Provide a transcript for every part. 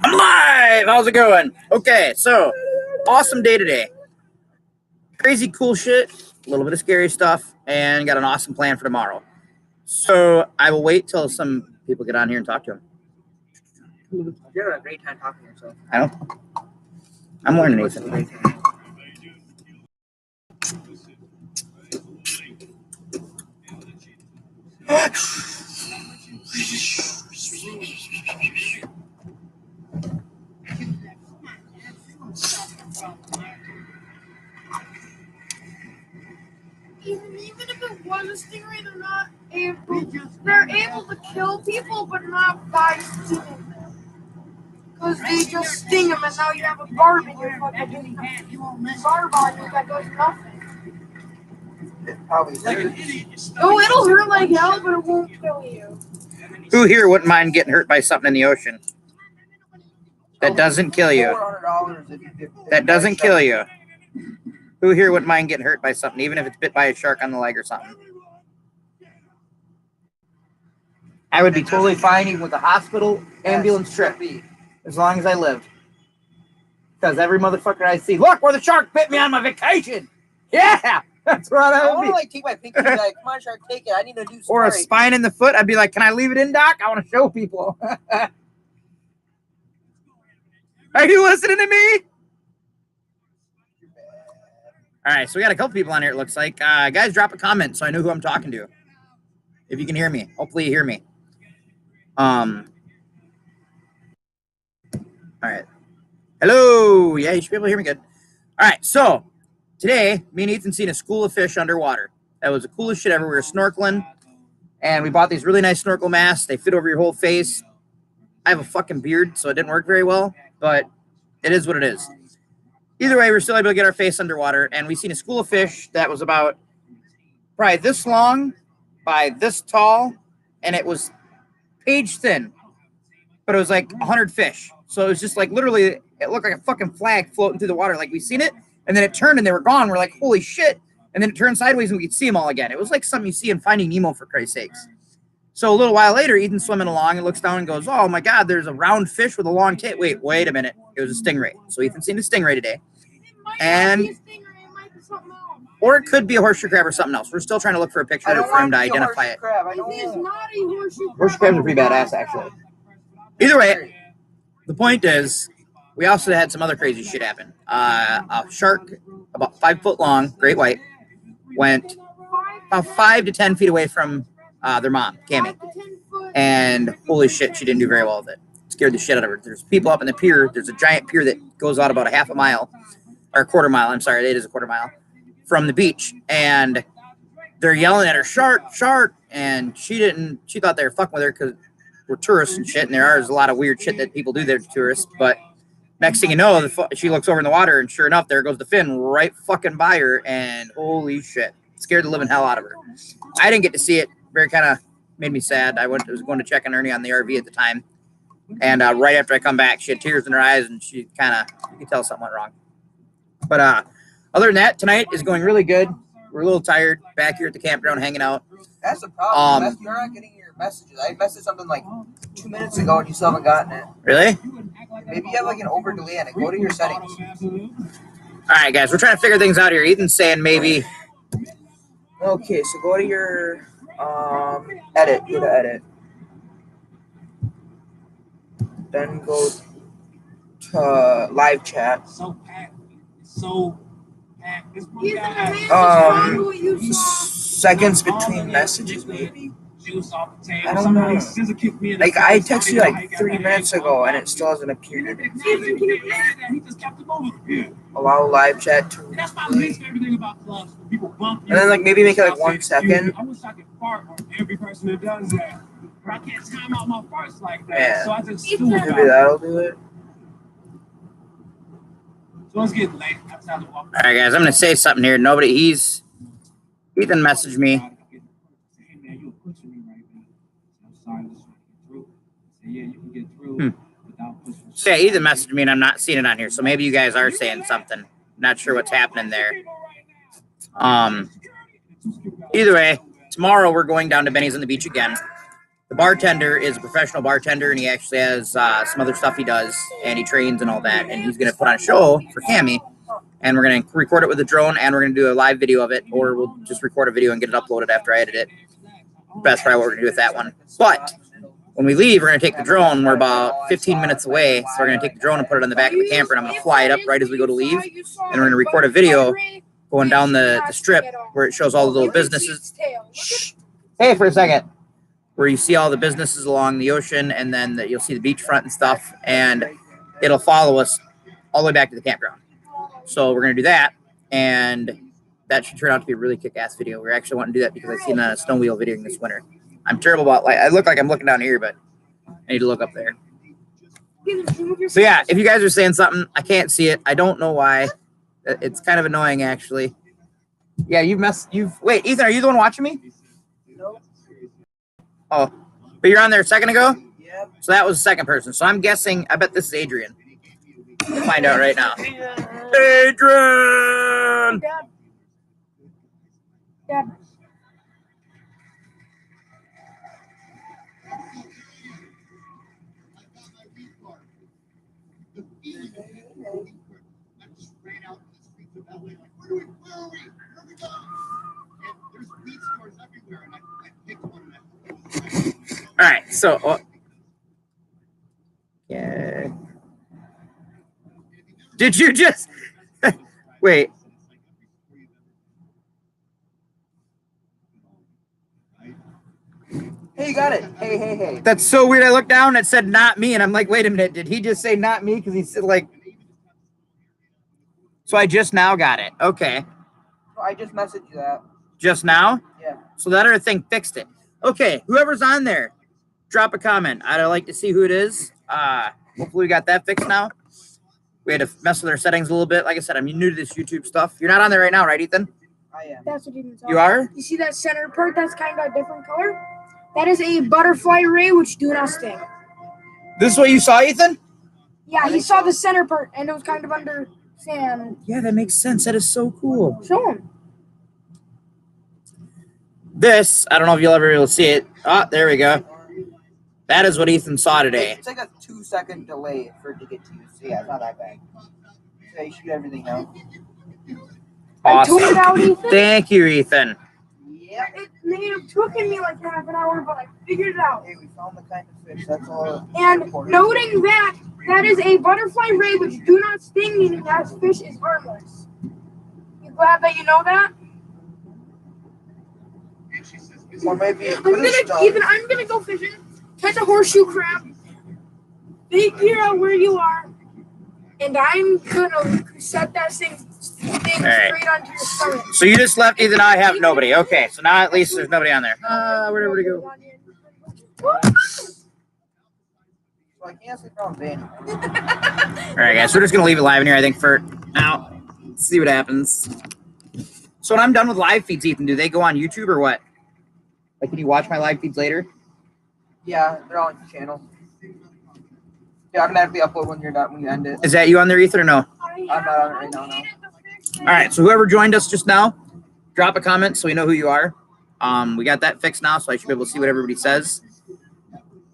I'm live! How's it going? Okay, so awesome day today. Crazy cool shit, a little bit of scary stuff, and got an awesome plan for tomorrow. So I will wait till some people get on here and talk to them. You're having a great time talking to yourself. I know. I'm learning anything. Even if it was a stingray, they're able to kill people, but not by stinging them. Because they just sting them, and now you have a barb in your fucking barb on you that does nothing. It probably Oh, it'll hurt like hell, but it won't kill you. Who here wouldn't mind getting hurt by something in the ocean? That doesn't kill you. That doesn't kill you. Who here wouldn't mind getting hurt by something, even if it's bit by a shark on the leg or something? I would be totally fine even with a hospital ambulance trip, as long as I lived. Because every motherfucker I see, look where the shark bit me on my vacation. Yeah, that's what I I would want be. to like take my pinky and be like, come on, shark, take it. I need to do Or a story. spine in the foot. I'd be like, can I leave it in, Doc? I want to show people. Are you listening to me? All right, so we got a couple people on here, it looks like. Guys, drop a comment so I know who I'm talking to. If you can hear me. Hopefully you hear me. All right. Hello. Yeah, you should be able to hear me good. All right, so today, me and Ethan seen a school of fish underwater. That was the coolest shit ever. We were snorkeling, and we bought these really nice snorkel masks. They fit over your whole face. I have a fucking beard, so it didn't work very well, but it is what it is. Either way, we're still able to get our face underwater, and we seen a school of fish that was about probably this long by this tall, and it was page thin, but it was like 100 fish. So it was just like literally, it looked like a fucking flag floating through the water. Like we seen it, and then it turned and they were gone. We're like, holy shit. And then it turned sideways and we could see them all again. It was like something you see in Finding Nemo, for Christ's sakes. So a little while later, Ethan's swimming along and looks down and goes, oh my God, there's a round fish with a long tail. Wait a minute. It was a stingray. So Ethan's seen a stingray today. And, or it could be a horseshoe crab or something else. We're still trying to look for a picture for him to identify it. Horseshoe crabs are pretty badass, actually. Either way, the point is, we also had some other crazy shit happen. A shark about 5 foot long, great white, went about 5 to 10 feet away from their mom, Cammy. And holy shit, she didn't do very well with it. Scared the shit out of her. There's people up in the pier. There's a giant pier that goes out about a half a mile, or a quarter mile. I'm sorry, it is a quarter mile from the beach. And they're yelling at her, shark, shark. And she thought they were fucking with her because we're tourists and shit. And there is a lot of weird shit that people do there to tourists. But next thing you know, she looks over in the water, and sure enough, there goes the fin right fucking by her. And holy shit, scared the living hell out of her. I didn't get to see it. Very kind of made me sad. I was going to check on Ernie on the RV at the time. And right after I come back, she had tears in her eyes, and she kind of, you could tell something went wrong. But other than that, tonight is going really good. We're a little tired back here at the campground hanging out. That's the problem. You're not getting your messages. I messaged something like 2 minutes ago, and you still haven't gotten it. Really? Maybe you have like an over delay on it. Go to your settings. All right, guys, we're trying to figure things out here. Ethan's saying maybe. Okay, so go to your edit. Go to edit. Then go to live chat. Seconds between messages, maybe. I don't know. Like I texted you like 3 minutes ago, and it still hasn't appeared. Allow live chat to play. And then like maybe make it like 1 second. Yeah, maybe that'll do it. All right, guys, I'm going to say something here. Ethan messaged me. Yeah, Ethan messaged me, and I'm not seeing it on here. So maybe you guys are saying something. Not sure what's happening there. Either way, tomorrow we're going down to Benny's on the beach again. The bartender is a professional bartender, and he actually has some other stuff he does, and he trains and all that. And he's going to put on a show for Cami, and we're going to record it with a drone, and we're going to do a live video of it, or we'll just record a video and get it uploaded after I edit it. That's probably what we're going to do with that one. But when we leave, we're going to take the drone. We're about 15 minutes away, so we're going to take the drone and put it on the back of the camper, and I'm going to fly it up right as we go to leave, and we're going to record a video going down the strip where it shows all the little businesses. Shh. Hey, for a second. Where you see all the businesses along the ocean, and then you'll see the beachfront and stuff, and it'll follow us all the way back to the campground. So we're going to do that, and that should turn out to be a really kick-ass video. We're actually wanting to do that because I've seen a snow wheel videoing this winter. I'm terrible about, like, I look like I'm looking down here, but I need to look up there. So yeah, if you guys are saying something, I can't see it. I don't know why. It's kind of annoying, actually. Yeah, wait, Ethan, are you the one watching me? No. Oh, but you're on there a second ago? Yep. So that was the second person. So I'm guessing, I bet this is Adrian. We'll find out right now. Adrian! Dad. All right, so yeah. Did you just wait? Hey, you got it. Hey. That's so weird. I looked down and it said not me, and I'm like, wait a minute, did he just say not me? Because he said like. So I just now got it. Okay. I just messaged you that. Just now? Yeah. So that other thing fixed it. Okay, whoever's on there, drop a comment. I'd like to see who it is. Hopefully we got that fixed now. We had to mess with our settings a little bit. Like I said, I'm new to this YouTube stuff. You're not on there right now, right, Ethan? I am. That's what you You are? You see that center part that's kind of a different color? That is a butterfly ray which do not sting. This is what you saw, Ethan? Yeah, he saw the center part and it was kind of under sand. Yeah, that makes sense. That is so cool. Show him. This, I don't know if you'll ever be able to see it. Oh, there we go. That is what Ethan saw today. It's like a 2-second delay for it to get to you. So yeah, it's not that bad. So you should get everything out. I took it out, Awesome. Ethan. Thank you, Ethan. Yep. It may have taken me like half an hour, but I figured it out. Hey, we found the kind of fish. That's all. And important. noting that that is a butterfly ray which do not sting, meaning that fish is harmless. You glad that you know that? Or maybe I'm gonna go fishing, catch a horseshoe crab, figure out where you are, and I'm gonna set that thing right. straight onto your stomach. So you just left Ethan, I have nobody. Okay, so now at least there's nobody on there. Where'd everybody go? So I can't sleep on Vanny. All right, guys, we're just going to leave it live in here, I think, for now. Let's see what happens. So when I'm done with live feeds, Ethan, do they go on YouTube or what? Like, can you watch my live feeds later? Yeah, they're on the channel. Yeah, automatically upload when you're done, when you end it. Is that you on there, Ethan, or no? I'm not on it right now, no. All right, so whoever joined us just now, drop a comment so we know who you are. We got that fixed now, so I should be able to see what everybody says.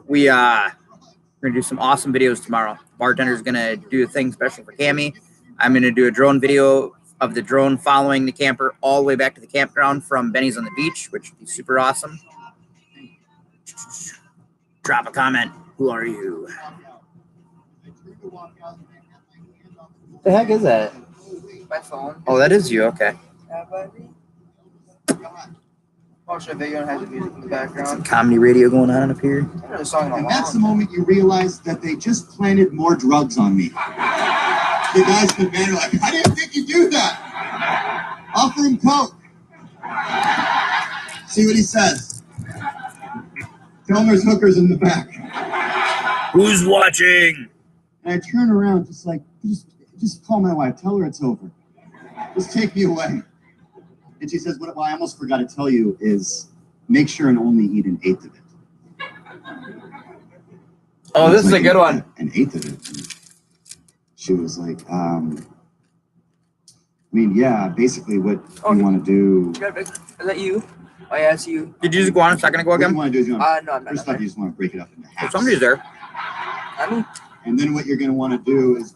We're going to do some awesome videos tomorrow. Bartender's going to do a thing special for Cami. I'm going to do a drone video of the drone following the camper all the way back to the campground from Benny's on the beach, which would be super awesome. Drop a comment. Who are you? What the heck is that? My phone. Oh, that is you. Okay. Watch a video and has the music in the background. Comedy radio going on up here. I haven't heard a song in a And while. that's the moment you realize that they just planted more drugs on me. The guys in the band are like, I didn't think you'd do that. Offer him coke. See what he says. Tell him there's hookers in the back. Who's watching? And I turn around just like, just call my wife. Tell her it's over. Just take me away. And she says, what I almost forgot to tell you is make sure and only eat an eighth of it. Oh, this is a good one. An eighth of it. And she was like, I mean, yeah, basically what you want to do. Is that you? Oh yeah, it's you. Did you just go on a second ago What you again? want to do is you want No, I'm not. first off, you just want to break it up into Oh, halves. somebody's there. I mean, And then what you're going to want to do is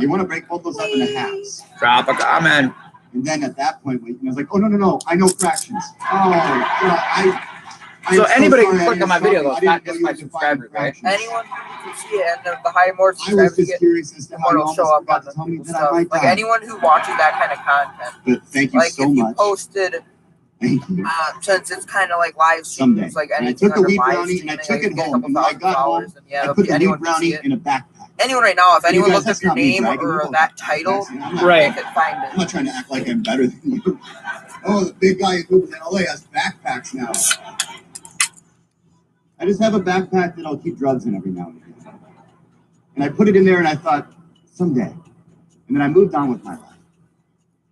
you want to break both those up into halves. Drop a comment. And then at that point, I was like, oh, no, I know fractions. Oh, God, I'm So anybody sorry, can I click on my didn't video, know though. It's you not were just my defining subscribers, right? fractions. anyone who can see it, and the higher more I was subscribers you just get, curious as to the how more you it'll almost show up forgot on to the tell me people's that I stuff. might Like die. anyone who watches that kind of content. But thank you Like so if you much. posted, Thank you. since it's kind of like live Someday. streams, like And I anything took the under wheat live brownie and I streaming, took like, it you get a home. couple And when I thousand got home, followers, and yeah, I put the wheat anyone can see brownie it. in a backpack. Anyone right now, if You anyone guys, looked that's up your not me name bragging. You or know that that. title, I'm not, Right. they could find I'm it. not trying to act like I'm better than you. Oh, the big guy who moved to LA has backpacks now. I just have a backpack that I'll keep drugs in every now and again. And I put it in there and I thought, someday. And then I moved on with my life.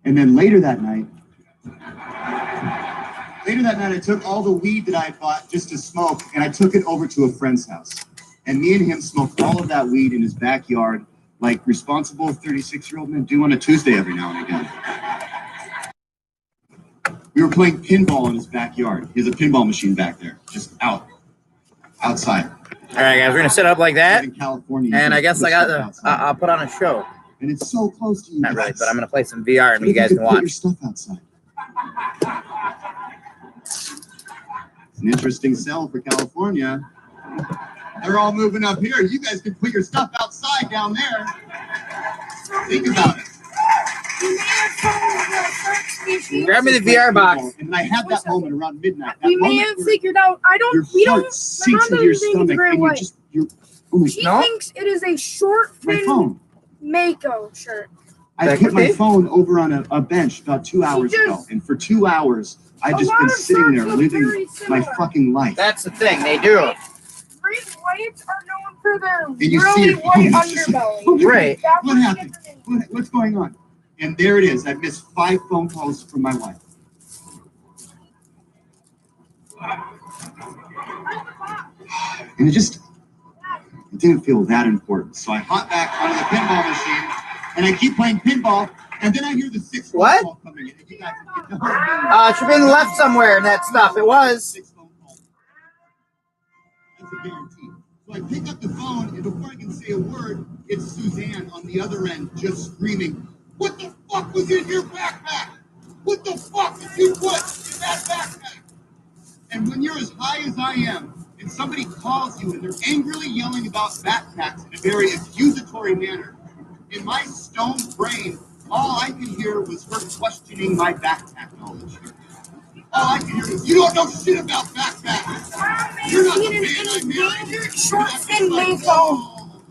And then later that night, I took all the weed that I had bought just to smoke and I took it over to a friend's house. And me and him smoked all of that weed in his backyard, like responsible 36-year-old men do on a Tuesday every now and again. We were playing pinball in his backyard. He has a pinball machine back there, just outside. All right, guys, we're gonna set up like that, In California, and I guess I got the. the. I'll put on a show. And it's so close to you. Not really, guys. but I'm gonna play some VR and What you if guys could can put your watch. stuff outside. It's an interesting sell for California. They're all moving up here. You guys can put your stuff outside down there. Think about it. Grab me the VR box. And I had that moment around midnight. That We may moment have where figured out. your We don't. heart sinks my into your mother thinks it's stomach very and white. oh my, She No? thinks it is a short my fin phone. Mako shirt. I put my phone over on a bench about 2 hours just- ago. And for 2 hours, I've A just lot been of sitting there shirts look very living my similar. fucking life. That's the thing, they do. Great whites are known for their And you see really it, white it's just like, underbelly. oh my Right. That What would happened? get them in. What's going on? And there it is. I missed 5 phone calls from my wife. And it didn't feel that important. So I hop back onto the pinball machine and I keep playing pinball. And then I hear the 6th phone What? call coming in. And you guys get the whole It should be in the left somewhere in that stuff. It was. 6 phone calls. That's a guarantee. So I pick up the phone, and before I can say a word, it's Suzanne on the other end just screaming, "What the fuck was in your backpack? What the fuck did you put in that backpack?" And when you're as high as I am, and somebody calls you and they're angrily yelling about backpacks in a very accusatory manner, in my stoned brain, all I could hear was her questioning my backpack knowledge. All I could hear was, "You don't know shit about backpacks. You're not the Seen an man I married." endangered short fin Like, Mako. "Oh."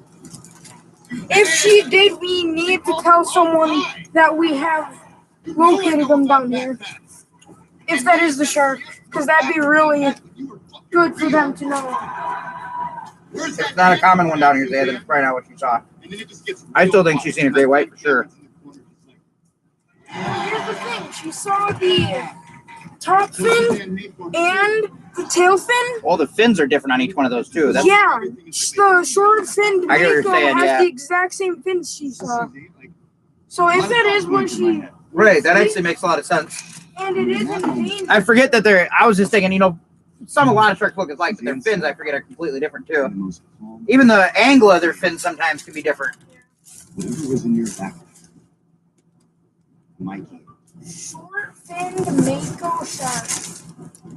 If she did, we need to tell someone that we have located them down here. If that is the shark, because that'd be really good for them to know. It's not a common one down here, Zay. That's probably not what you saw. I still think she's seen a great white for sure. Here's the thing: she saw the top fin and the tail fin. Well, the fins are different on each one of those too. That's, Yeah, the short fin I get what you're Mako saying, has yeah. the exact same fins she saw. So if that is what she, Right, that actually makes a lot of sense. and it is endangered. I forget that they're. I was just thinking, a lot of sharks look alike, but their fins I forget are completely different too. Even the angle of their fins sometimes can be different. Whatever was in your backpack, Mikey. Short fin Mako shark.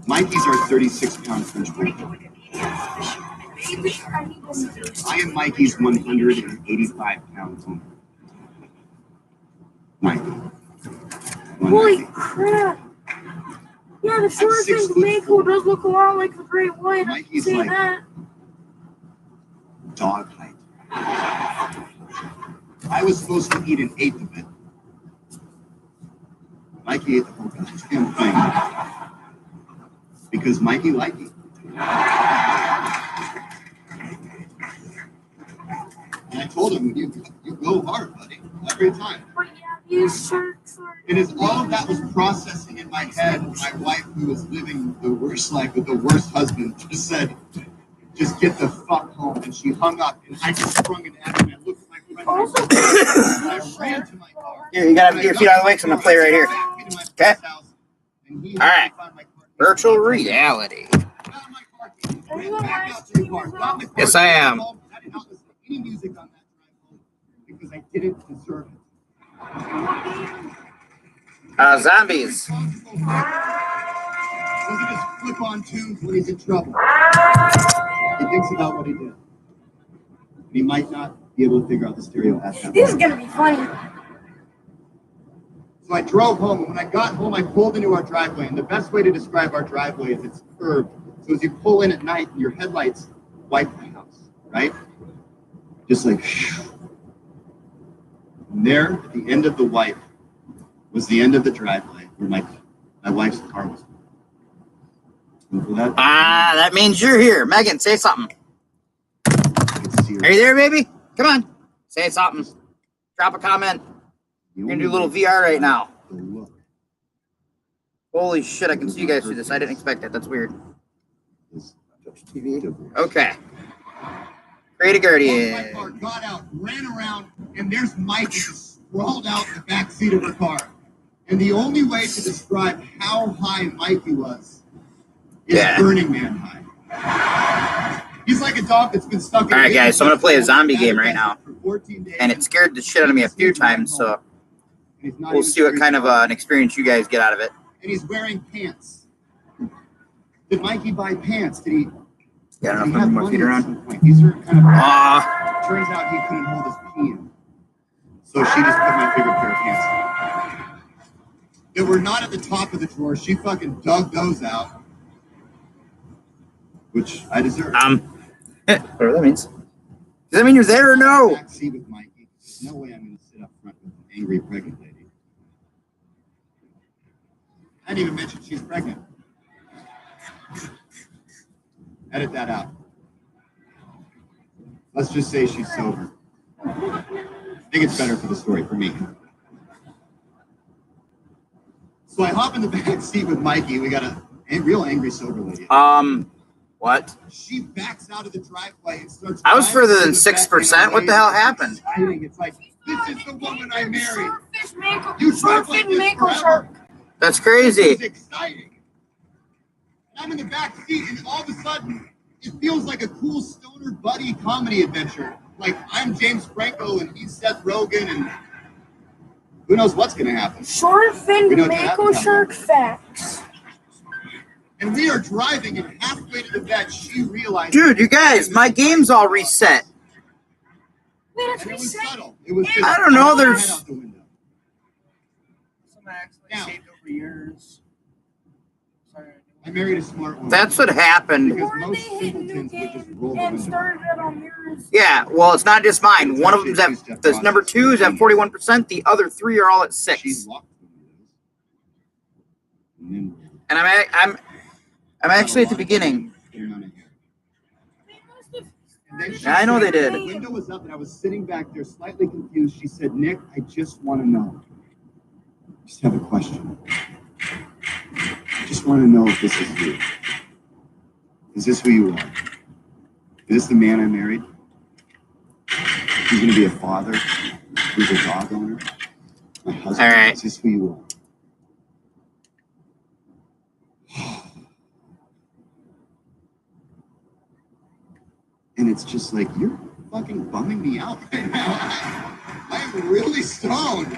Mikey's are 36-pound French bulldog. Maybe I need to see. I am Mikey's 185-pound owner. Mikey. Holy crap! Yeah, the short 6 fin foot Mako does look a lot like the great white. I can Mikey's say like- that. Dog height. I was supposed to eat an eighth of it. Mikey ate the whole goddamn thing. Because Mikey liked it. And I told him, you go hard, buddy. Every time. But yeah, these sharks are. And as all of that was processing in my head, my wife, who was living the worst life with the worst husband, just said, "Just get the fuck home." And she hung up, and I just sprung an egg, and I looked at my friend. Also, And I ran to my car. Here, you gotta get your feet out of the way, 'cause I'm gonna play right here. Okay. All right. Virtual reality. Are you on live stream as well? Yes, I am. I did not listen to any music on that drive home because I didn't deserve it. Zombies. Doesn't just flip on tunes when he's in trouble. He thinks about what he did. And he might not be able to figure out the stereo at that This is moment. gonna be funny. So I drove home, and when I got home, I pulled into our driveway. And the best way to describe our driveway is it's curved. So as you pull in at night, your headlights wipe the house, right? Just like, and there at the end of the wipe was the end of the driveway where my wife's car was. And for that, That means you're here. Megan, say something. it's serious. Are you there, baby? Come on. Say something. Drop a comment. The We're only gonna do a little way VR right now. to look Holy shit, I can see you guys through this. I didn't expect that. That's weird. is TV. to- Okay. Create a guardian. My car got out, ran around, and there's Mike just sprawled out in the back seat of her car. And the only way to describe how high Mikey was is Yeah. Burning Man high. He's like a dog that's been stuck in. All right, guys, so I'm gonna play a zombie game right now. For 14 days, And it scared the shit out of me a few times, so and he's not we'll even see what sure kind he's of an experience you guys get out of it. and he's wearing pants. Did Mikey buy pants? Did he? Yeah, I did don't he know if have more money feet at around. some point? These are kind of. Aw, Turns out he couldn't hold his pee in. So she just put my bigger pair of pants on. They were not at the top of the drawer. She fucking dug those out. Which I deserve. whatever that means. Does that mean you're there or no? Back seat with Mikey. There's no way I'm going to sit up front with an angry pregnant lady. I didn't even mention she's pregnant. Edit that out. Let's just say she's sober. I think it's better for the story, for me. So I hop in the back seat with Mikey. We got a real angry sober lady. What? She backs out of the driveway and starts. I was driving further than to the vet 6%. in a What the way hell that's happened? exciting. It's like, this is the woman I married. Swordfish Mako. You drive like Swordfish this Mako forever. shark. That's This crazy. is exciting. And I'm in the back seat, and all of a sudden, it feels like a cool stoner buddy comedy adventure. Like I'm James Franco and he's Seth Rogen, and who knows what's going to happen. Swordfish We know Mako that. shark facts. And we are driving, and halfway to the vet, she realized. Dude, you guys, my game's all reset. Wait, that's And it was reset. subtle. It was just, I don't know, put my there's- head out the window. Someone accidentally Now. saved over years. Sorry. I married a smart woman. That's what happened. Because Before most they hit new simpletons would just game roll the and window. started it on yours. Yeah, well, it's not just mine. One of them's at this number 2 is at 41%. The other 3 are all at She 6. locked one of those. And then And I'm actually at the beginning. They must have And then she I know they said- did. The window was up, and I was sitting back there, slightly confused. She said, "Nick, I just want to know. Just have a question. I just want to know if this is you. Is this who you are? Is this the man I married? He's going to be a father. He's a dog owner. My husband. All right. Is this who you are?" And it's just like, you're fucking bumming me out right now. I am really stoned.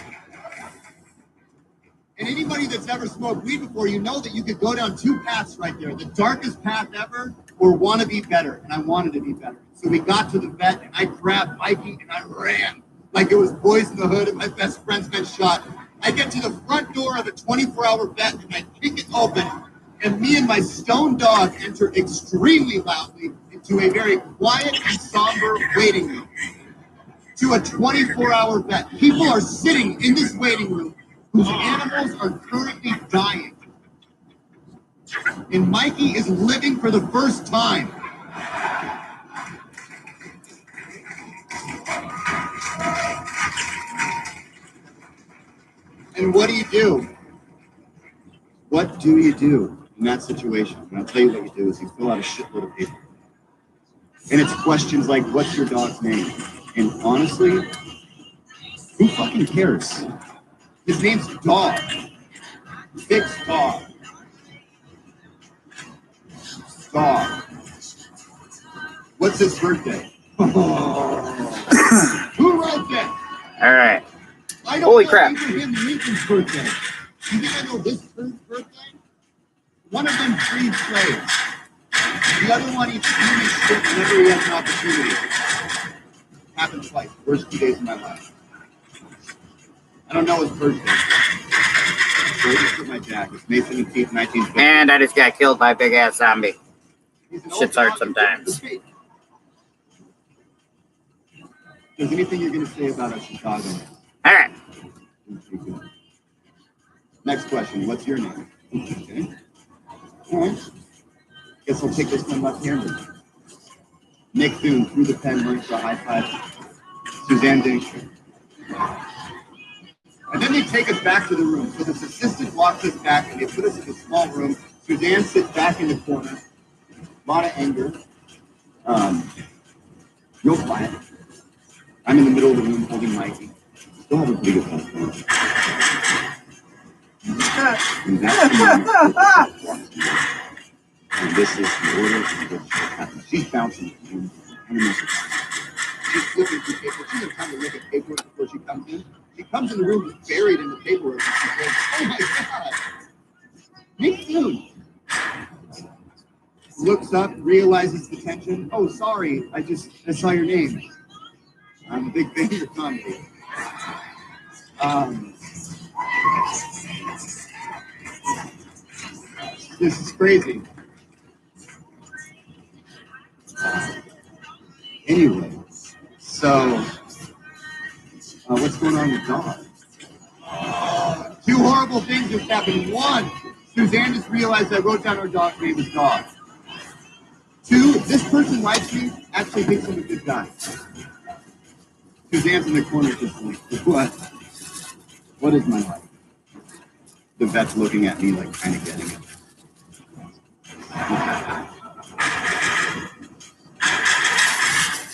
And anybody that's ever smoked weed before, you know that you could go down 2 paths right there. The darkest path ever, or want to be better. And I wanted to be better. So we got to the vet, and I grabbed Mikey, and I ran like it was Boys in the Hood, and my best friend's been shot. I get to the front door of a 24-hour vet, and I kick it open. And me and my stone dog enter extremely loudly into a very quiet and somber waiting room. To a 24-hour vet. People are sitting in this waiting room whose animals are currently dying. And Mikey is living for the first time. And what do you do? What do you do in that situation? And I'll tell you what you do is you fill out a shitload of paper. And it's questions like, what's your dog's name? And honestly, who fucking cares? His name's Dog. Fix Dog. dog. What's his birthday? Who wrote that? All right. I don't Holy know crap. Abraham Lincoln's birthday. You think I know this person's birthday? One of them freed slaves. The other one eats human shit whenever he has an opportunity. Happened twice. Worst 2 days of my life. I don't know his birthday. So I just put my jack. It's May 17th, 1950. And I just got killed by a big ass zombie. He's an Shit's old hard dog. sometimes. There's anything you're going to say about us Chicago? All right. Next question. What's your name? Okay. All right. Guess I'll take this one left-handed. Nick Thune threw the pen, learned for a high five. Suzanne Dingster. And then they take us back to the room. So this assistant walks us back and they put us in a small room. Suzanne sits back in the corner. A lot of anger. Real quiet. I'm in the middle of the room holding Mikey. Still have a pretty good phone. And that's and this is the order in which it happens. She's bouncing. She's flipping through paper. She doesn't have time to look at paperwork before she comes in. She comes in the room just buried in the paperwork. And she says, "Oh my God, Nick Thune." Looks up, realizes the tension. "Oh, sorry, I saw your name. I'm a big fan of your comedy." This is crazy. Anyway, so what's going on with Dog? Two horrible things just happened. One, Suzanne just realized I wrote down her dog's name as Dog. Two, this person likes me, actually thinks I'm a good guy. Suzanne's in the corner just like, what? What is my life? The vet's looking at me like kind of getting it.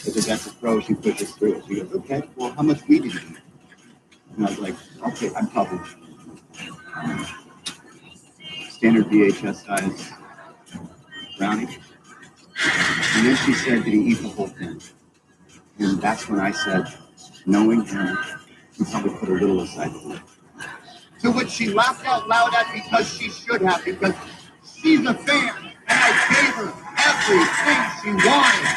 But the vet's a pro, she pushes through it. She goes, "Okay, well, how much weed did you eat?" And I was like, "Okay, I'm published." Standard VHS size brownie. And then she said, "Did he eat the whole thing?" And that's when I said, knowing her, she probably put a little aside for it. To which she laughed out loud at because she should have, because she's a fan, and I gave her everything she wanted.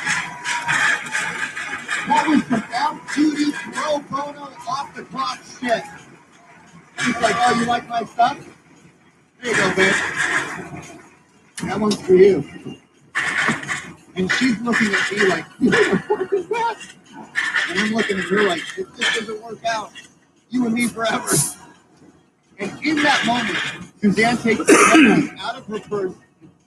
That was some off-duty, pro bono, off-the-clock shit. She's like, "Oh, you like my stuff? There you go, babe. That one's for you." And she's looking at me like, "What the fuck is that?" And I'm looking at her like, "If this doesn't work out, you and me forever." And in that moment, Suzanne takes the headphones out of her purse,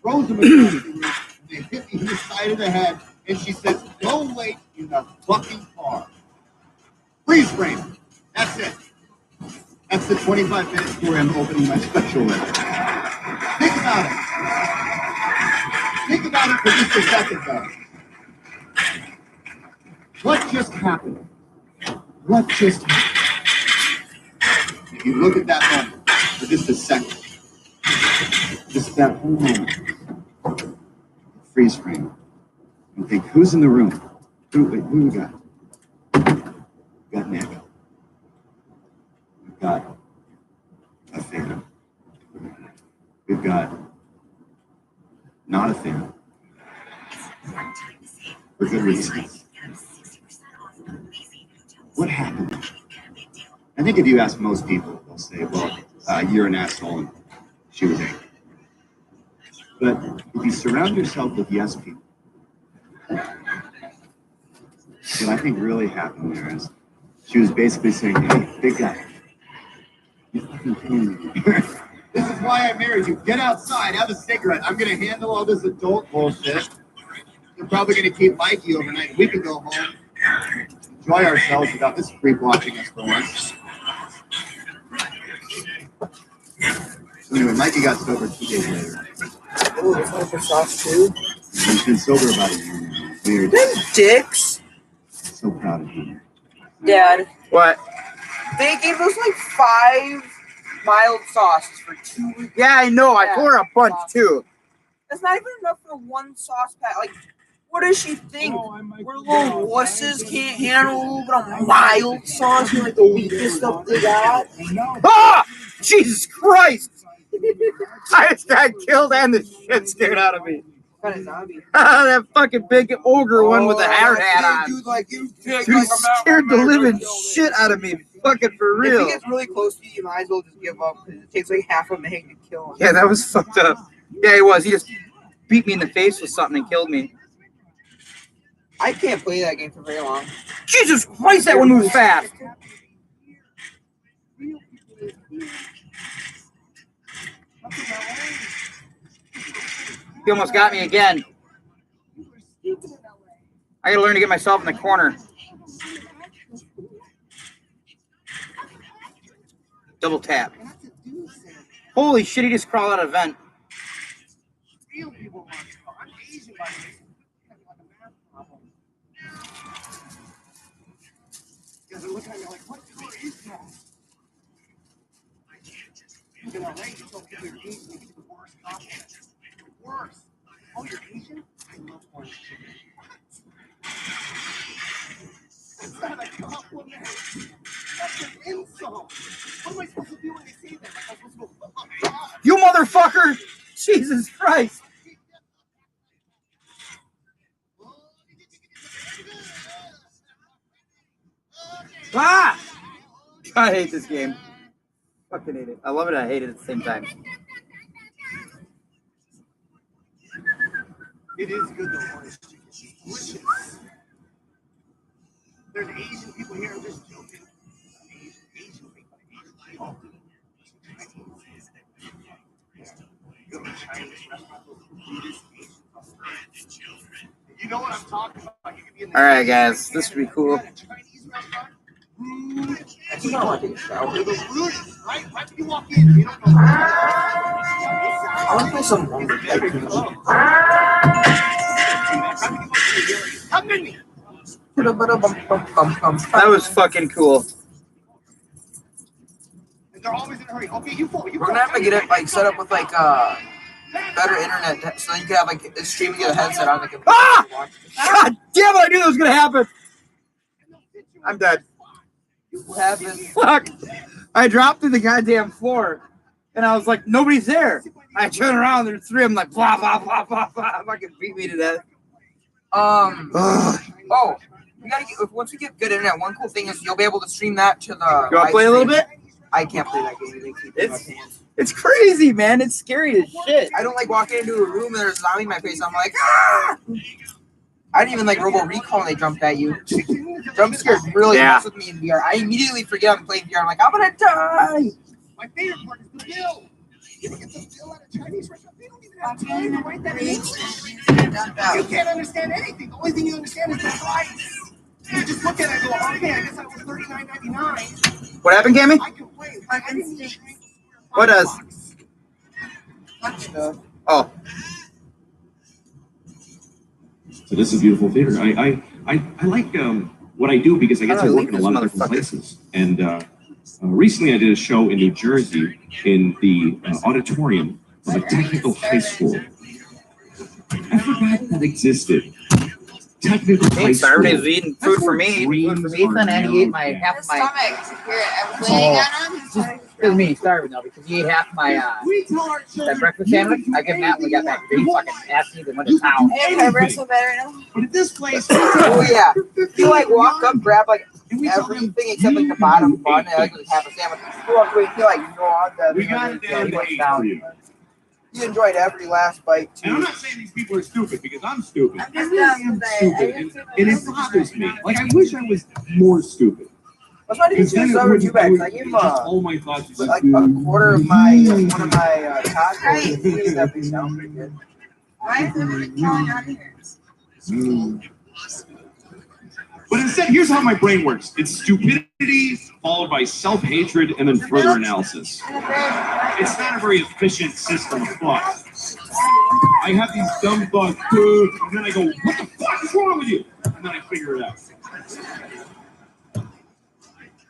throws them across the room, and they hit me in the side of the head, and she says, "Go wait in the fucking car." Freeze frame. That's it. That's the 25-minute story I'm opening my special with. Think about it. Think about it for just a second, though. What just happened? What just happened? If you look at that moment for just a second, just that whole moment, freeze frame, and think, who's in the room? Who we got? We got Nick. We've got a fan. We've got not a fan. For good reasons. What happened? I think if you ask most people, they'll say, "Well, you're an asshole," and she was angry. But if you surround yourself with yes people, what I think really happened there is she was basically saying, "Hey, big guy, you fucking killing me. This is why I married you. Get outside, have a cigarette. I'm going to handle all this adult bullshit. You're probably going to keep Mikey overnight. We can go home, enjoy ourselves without this freak watching us for once." So anyway, Mikey got sober 2 days later. Oh, it's over sauce too. He's been sober about a year now. Weird. Them dicks. So proud of him. Dad, What? they gave us like 5 mild sauces for 2 weeks. Yeah, I know. I tore a bunch too. That's not even enough for one sauce pack. Like, what does she think? We're little wusses, can't handle a little bit of mild sauce, and like the weakest stuff they got. Ah! Jesus Christ! I just got killed and the shit scared out of me. What kind of zombie? That fucking big ogre one with the hard hat on. Dude, like you Dude scared the living shit out of me. Fucking for If real. he gets really close to you, you might as well just give up because it takes like half a meg to kill him. Yeah, that was fucked up. Yeah, he was. He just beat me in the face with something and killed me. I can't play that game for very long. Jesus Christ, that one moves fast. He almost got me again. I gotta learn to get myself in the corner. Double tap. Holy shit, he just crawled out of a vent. Oh, you're Asian? I love orange chicken. That's not a compliment. That's an insult. What am I supposed to do when they say that? Like, I'm supposed to go, oh, God. You motherfucker! Jesus Christ! Ah! I hate this game. Fucking hate it. I love it and I hate it at the same time. It is good though, orange chicken. Delicious. There's Asian people here. I'm just joking. Asian people. Oh. You go to a Chinese restaurant, you know what I'm talking about. You can be in the Alright, guys. This would be cool. Chinese restaurant. That's not like a shower. The rudest, right? Right when you walk in, you don't know. I want to play some Wonder Tycoon. How many? That was fucking cool. And they're always in a hurry. Okay, you fall. We're gonna have to get it like set up with like better internet so you can have like a streaming of the headset on like a Ah! God damn it, I knew that was gonna happen. I'm dead. What happened? Fuck. I dropped to the goddamn floor. And I was like, nobody's there. I turn around, there's three of them like blah blah blah blah blah. Fucking beat me to death. Oh, we gotta get, once we get good internet, one cool thing is you'll be able to stream that to the. You wanna play a little bit? I can't play that game. They keep in my pants. It's crazy, man. It's scary as shit. I don't like walking into a room and there's a zombie in my face. I'm like, ah! I didn't even like Robo Recall when they jumped at you. Jump scares really mess with me in VR. I immediately forget I'm playing VR. I'm like, I'm gonna die. My favorite part is the bill. You ever get some bill at a Chinese restaurant? They don't even have time to write that in. You can't understand anything. The only thing you understand is the price. You just look at it and go, okay, I guess that was $39.99. What happened, Cammy? I can play. What does? Oh. So this is beautiful theater. I like what I do because I get to work in a lot of different places. And recently I did a show in New Jersey in the auditorium of a technical high school. I forgot that existed. Technical high school. Everybody's eating food for me, eating food for Ethan, and he ate my half of my. It was me starving though because he ate half my that breakfast sandwich. I gave him that when we got back. He fucking asked me to went to town. But at this place, Oh yeah, he like walk up, grab like everything except like the bottom bun, and like half a sandwich. He walked away, he like gnawed the. we got it down he to went 8 down. for you. He enjoyed every last bite And I'm too. not saying these people are stupid because I'm stupid. I'm just Stupid. And it bothers me. Like I wish I was more stupid. That's why I didn't Because then choose it over wouldn't- two bags. I gave him all my thoughts is like a quarter of my one of my tacos. Please, that would sound pretty good. why is everybody calling out here? But instead, here's how my brain works. It's stupidity followed by self-hatred and then further analysis. It's not a very efficient system of thought. I have these dumb thoughts, and then I go, what the fuck is wrong with you? And then I figure it out.